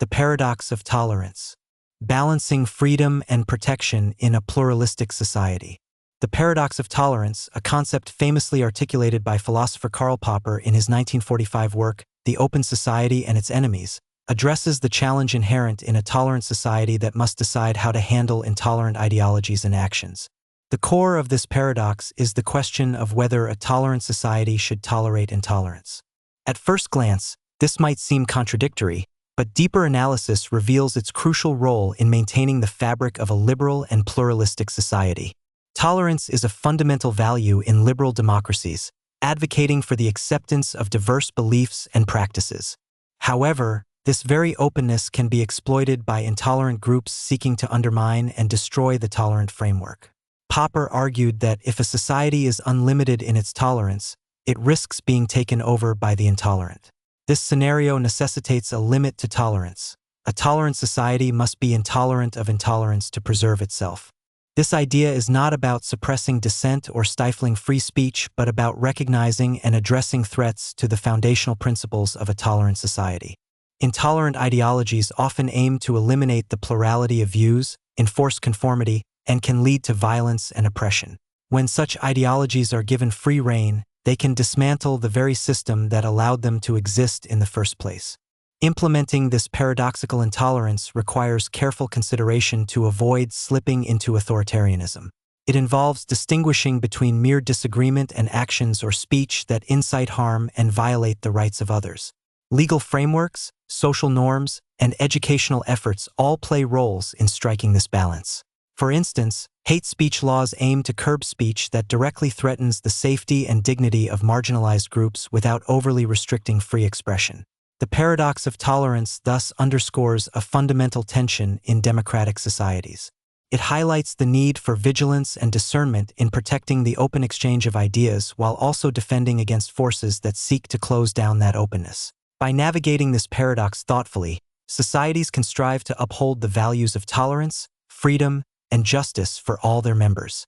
The paradox of tolerance. Balancing freedom and protection in a pluralistic society. The paradox of tolerance, a concept famously articulated by philosopher Karl Popper in his 1945 work, The Open Society and Its Enemies, addresses the challenge inherent in a tolerant society that must decide how to handle intolerant ideologies and actions. The core of this paradox is the question of whether a tolerant society should tolerate intolerance. At first glance, this might seem contradictory, but deeper analysis reveals its crucial role in maintaining the fabric of a liberal and pluralistic society. Tolerance is a fundamental value in liberal democracies, advocating for the acceptance of diverse beliefs and practices. However, this very openness can be exploited by intolerant groups seeking to undermine and destroy the tolerant framework. Popper argued that if a society is unlimited in its tolerance, it risks being taken over by the intolerant. This scenario necessitates a limit to tolerance. A tolerant society must be intolerant of intolerance to preserve itself. This idea is not about suppressing dissent or stifling free speech, but about recognizing and addressing threats to the foundational principles of a tolerant society. Intolerant ideologies often aim to eliminate the plurality of views, enforce conformity, and can lead to violence and oppression. When such ideologies are given free rein, they can dismantle the very system that allowed them to exist in the first place. Implementing this paradoxical intolerance requires careful consideration to avoid slipping into authoritarianism. It involves distinguishing between mere disagreement and actions or speech that incite harm and violate the rights of others. Legal frameworks, social norms, and educational efforts all play roles in striking this balance. For instance, hate speech laws aim to curb speech that directly threatens the safety and dignity of marginalized groups without overly restricting free expression. The paradox of tolerance thus underscores a fundamental tension in democratic societies. It highlights the need for vigilance and discernment in protecting the open exchange of ideas while also defending against forces that seek to close down that openness. By navigating this paradox thoughtfully, societies can strive to uphold the values of tolerance, freedom, and justice for all their members.